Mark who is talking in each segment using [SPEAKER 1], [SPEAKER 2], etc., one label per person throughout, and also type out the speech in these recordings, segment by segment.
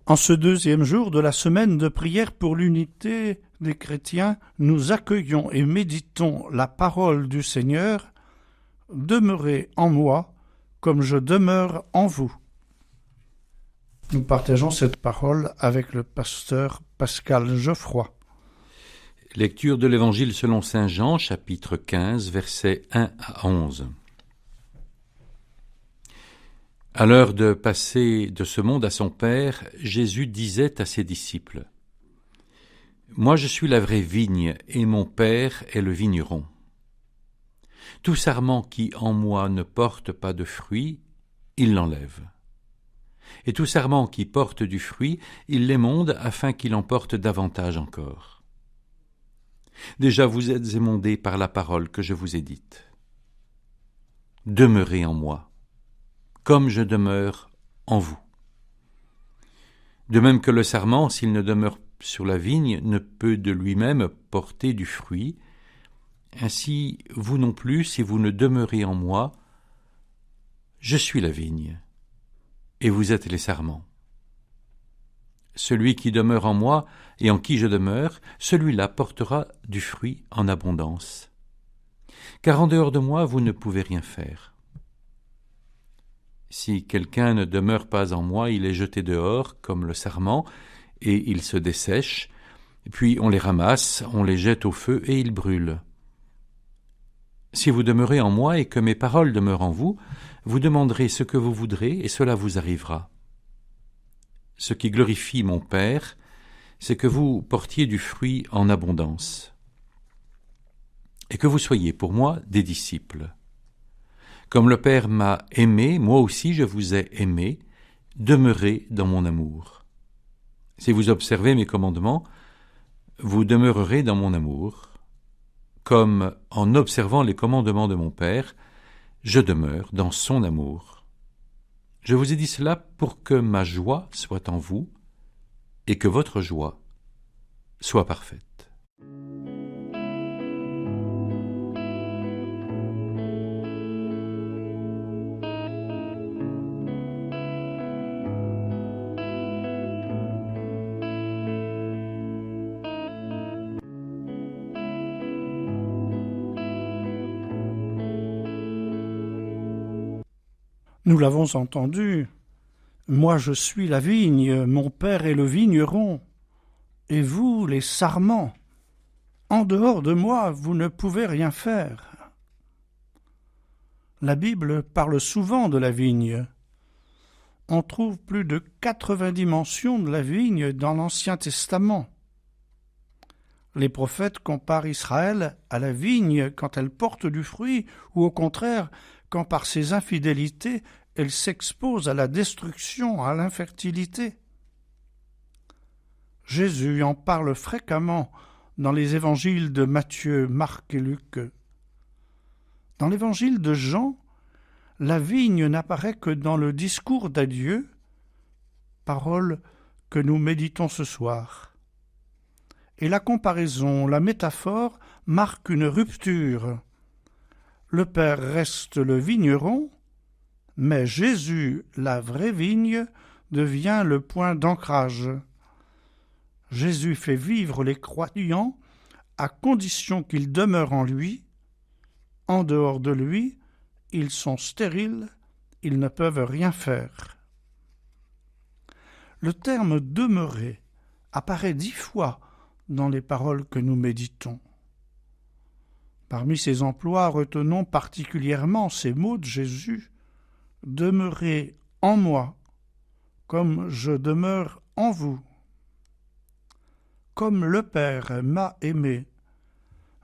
[SPEAKER 1] En ce deuxième jour de la semaine de prière pour l'unité des chrétiens, nous accueillons et méditons la parole du Seigneur. Demeurez en moi, comme je demeure en vous. Nous partageons cette parole avec le pasteur Pascal Geoffroy.
[SPEAKER 2] Lecture de l'Évangile selon saint Jean, chapitre 15, versets 1 à 11. À l'heure de passer de ce monde à son Père, Jésus disait à ses disciples : « Moi je suis la vraie vigne, et mon Père est le vigneron. Tout sarment qui en moi ne porte pas de fruit, il l'enlève. Et tout sarment qui porte du fruit, il l'émonde afin qu'il en porte davantage encore. Déjà vous êtes émondés par la parole que je vous ai dite. Demeurez en moi, comme je demeure en vous. De même que le sarment, s'il ne demeure sur la vigne, ne peut de lui-même porter du fruit, ainsi vous non plus, si vous ne demeurez en moi, je suis la vigne, et vous êtes les sarments. Celui qui demeure en moi et en qui je demeure, celui-là portera du fruit en abondance. Car en dehors de moi, vous ne pouvez rien faire. Si quelqu'un ne demeure pas en moi, il est jeté dehors, comme le sarment, et il se dessèche, puis on les ramasse, on les jette au feu, et ils brûlent. Si vous demeurez en moi et que mes paroles demeurent en vous, vous demanderez ce que vous voudrez, et cela vous arrivera. Ce qui glorifie mon Père, c'est que vous portiez du fruit en abondance, et que vous soyez pour moi des disciples. Comme le Père m'a aimé, moi aussi je vous ai aimé, demeurez dans mon amour. Si vous observez mes commandements, vous demeurerez dans mon amour, comme en observant les commandements de mon Père, je demeure dans son amour. Je vous ai dit cela pour que ma joie soit en vous et que votre joie soit parfaite.
[SPEAKER 1] Nous l'avons entendu, moi je suis la vigne, mon Père est le vigneron, et vous les sarments. En dehors de moi, vous ne pouvez rien faire. La Bible parle souvent de la vigne. On trouve plus de 90 mentions de la vigne dans l'Ancien Testament. Les prophètes comparent Israël à la vigne quand elle porte du fruit, ou au contraire, quand par ses infidélités, elle s'expose à la destruction, à l'infertilité. Jésus en parle fréquemment dans les évangiles de Matthieu, Marc et Luc. Dans l'évangile de Jean, la vigne n'apparaît que dans le discours d'adieu, parole que nous méditons ce soir. Et la comparaison, la métaphore, marque une rupture. Le Père reste le vigneron, mais Jésus, la vraie vigne, devient le point d'ancrage. Jésus fait vivre les croyants à condition qu'ils demeurent en lui. En dehors de lui, ils sont stériles, ils ne peuvent rien faire. Le terme « demeurer » apparaît 10 fois dans les paroles que nous méditons. Parmi ces emplois, retenons particulièrement ces mots de Jésus : « Demeurez en moi, comme je demeure en vous. Comme le Père m'a aimé,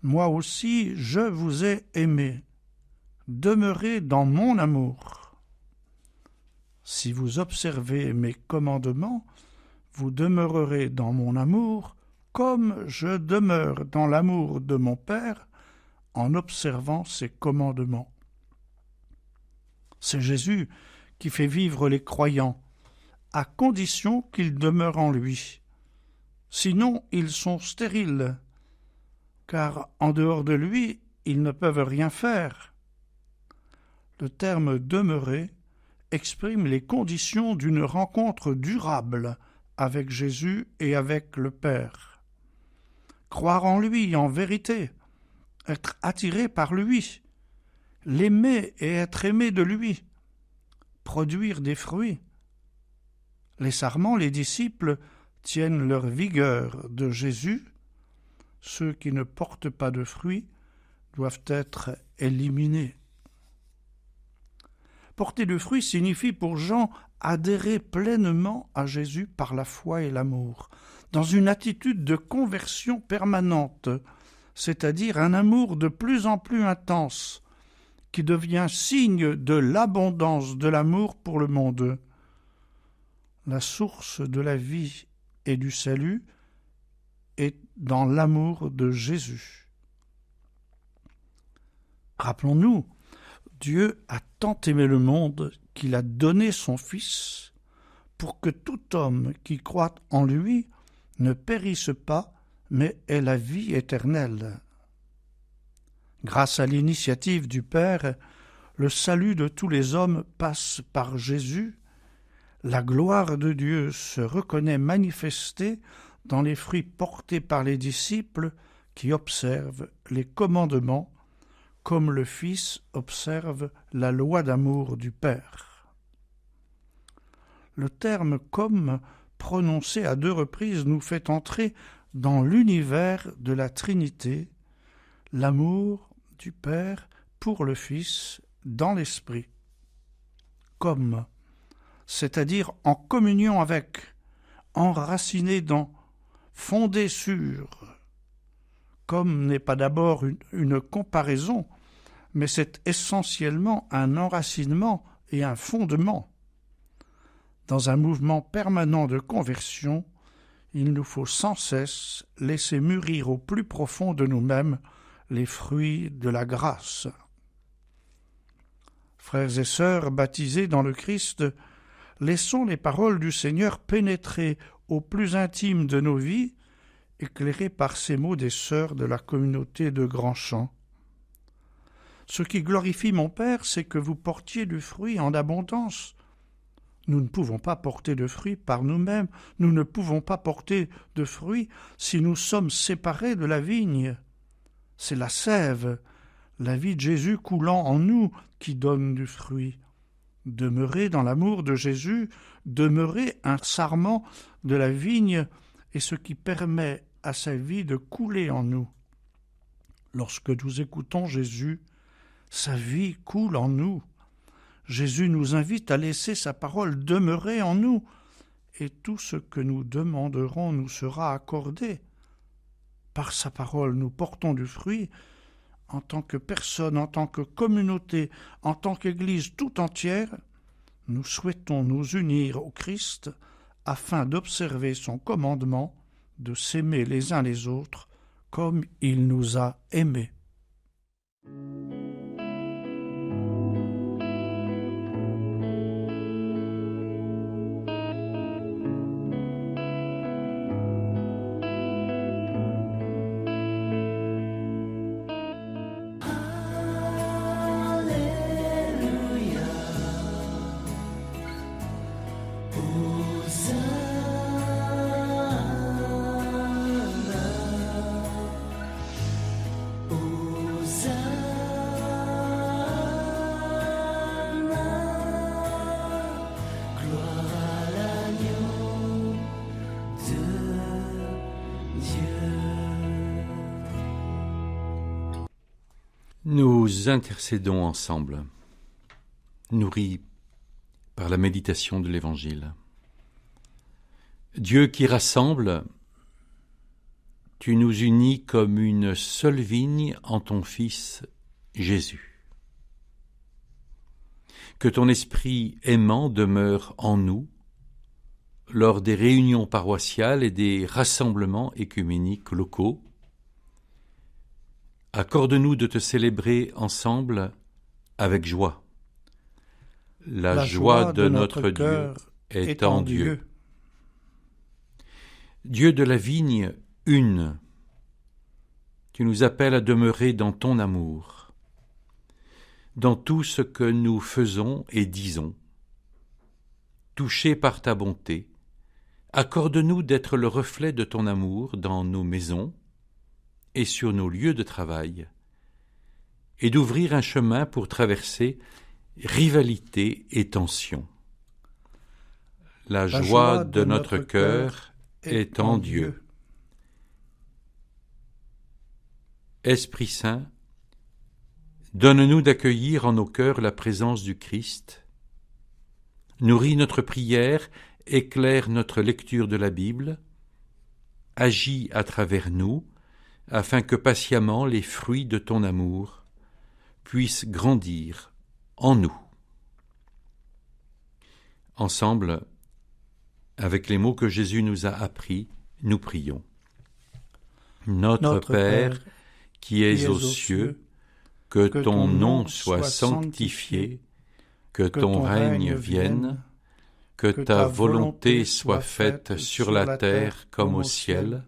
[SPEAKER 1] moi aussi je vous ai aimé. Demeurez dans mon amour. Si vous observez mes commandements, vous demeurerez dans mon amour, comme je demeure dans l'amour de mon Père, en observant ses commandements. » C'est Jésus qui fait vivre les croyants, à condition qu'ils demeurent en lui. Sinon, ils sont stériles, car en dehors de lui, ils ne peuvent rien faire. Le terme « demeurer » exprime les conditions d'une rencontre durable avec Jésus et avec le Père. Croire en lui en vérité, être attiré par lui, l'aimer et être aimé de lui, produire des fruits. Les sarments, les disciples, tiennent leur vigueur de Jésus. Ceux qui ne portent pas de fruits doivent être éliminés. Porter de fruits signifie pour Jean adhérer pleinement à Jésus par la foi et l'amour, dans une attitude de conversion permanente, c'est-à-dire un amour de plus en plus intense, qui devient signe de l'abondance de l'amour pour le monde. La source de la vie et du salut est dans l'amour de Jésus. Rappelons-nous, Dieu a tant aimé le monde qu'il a donné son Fils pour que tout homme qui croit en lui ne périsse pas, mais ait la vie éternelle. Grâce à l'initiative du Père, le salut de tous les hommes passe par Jésus. La gloire de Dieu se reconnaît manifestée dans les fruits portés par les disciples qui observent les commandements comme le Fils observe la loi d'amour du Père. Le terme « comme » prononcé à 2 reprises nous fait entrer dans l'univers de la Trinité, l'amour du Père pour le Fils dans l'Esprit. Comme, c'est-à-dire en communion avec, enraciné dans, fondé sur. Comme n'est pas d'abord une comparaison, mais c'est essentiellement un enracinement et un fondement. Dans un mouvement permanent de conversion, il nous faut sans cesse laisser mûrir au plus profond de nous-mêmes les fruits de la grâce. Frères et sœurs baptisés dans le Christ, laissons les paroles du Seigneur pénétrer au plus intime de nos vies, éclairés par ces mots des sœurs de la communauté de Grand-Champ. Ce qui glorifie mon Père, c'est que vous portiez du fruit en abondance. Nous ne pouvons pas porter de fruits par nous-mêmes, nous ne pouvons pas porter de fruits si nous sommes séparés de la vigne. C'est la sève, la vie de Jésus coulant en nous qui donne du fruit. Demeurer dans l'amour de Jésus, demeurer un sarment de la vigne est ce qui permet à sa vie de couler en nous. Lorsque nous écoutons Jésus, sa vie coule en nous. Jésus nous invite à laisser sa parole demeurer en nous, et tout ce que nous demanderons nous sera accordé. Par sa parole, nous portons du fruit en tant que personne, en tant que communauté, en tant qu'Église tout entière. Nous souhaitons nous unir au Christ afin d'observer son commandement de s'aimer les uns les autres comme il nous a aimés.
[SPEAKER 2] Nous intercédons ensemble, nourris par la méditation de l'Évangile. Dieu qui rassemble, tu nous unis comme une seule vigne en ton Fils Jésus. Que ton esprit aimant demeure en nous lors des réunions paroissiales et des rassemblements œcuméniques locaux. Accorde-nous de te célébrer ensemble avec joie. La joie de notre Dieu est en Dieu. Dieu de la vigne une, tu nous appelles à demeurer dans ton amour, dans tout ce que nous faisons et disons, touchés par ta bonté, Accorde-nous d'être le reflet de ton amour dans nos maisons et sur nos lieux de travail, et d'ouvrir un chemin pour traverser rivalité et tension. La joie de notre cœur est en Dieu. Esprit Saint, donne-nous d'accueillir en nos cœurs la présence du Christ. Nourris notre prière, éclaire notre lecture de la Bible, agis à travers nous, afin que patiemment les fruits de ton amour puissent grandir en nous. Ensemble, avec les mots que Jésus nous a appris, nous prions. Notre Père, qui es aux cieux, que ton nom soit sanctifié, que ton règne vienne, que ta volonté soit faite sur la terre comme au ciel.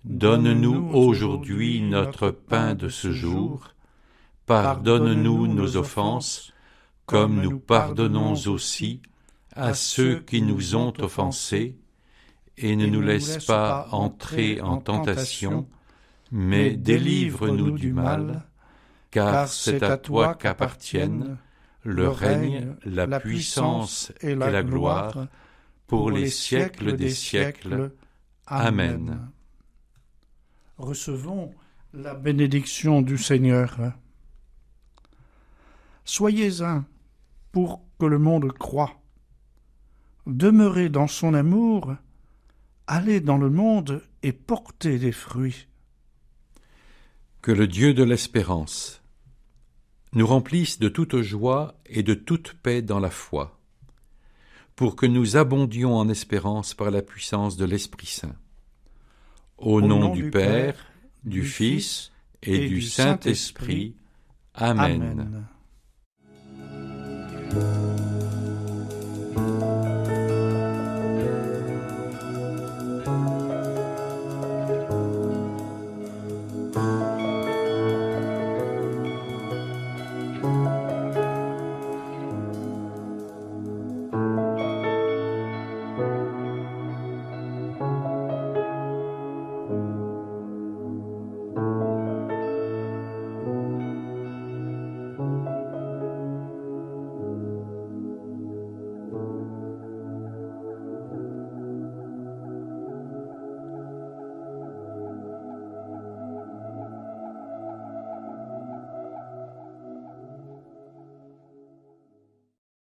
[SPEAKER 2] Donne-nous aujourd'hui notre pain de ce jour. Pardonne-nous nos offenses, comme nous pardonnons aussi à ceux qui nous ont offensés, et ne nous laisse pas entrer en tentation, mais délivre-nous du mal, car c'est à toi qu'appartiennent le règne, la puissance et la gloire, pour les siècles des siècles. Amen.
[SPEAKER 1] Recevons la bénédiction du Seigneur. Soyez un pour que le monde croie. Demeurez dans son amour, allez dans le monde et portez des fruits.
[SPEAKER 2] Que le Dieu de l'espérance nous remplisse de toute joie et de toute paix dans la foi, pour que nous abondions en espérance par la puissance de l'Esprit Saint. Au nom du Père, du Fils et du Saint-Esprit. Amen.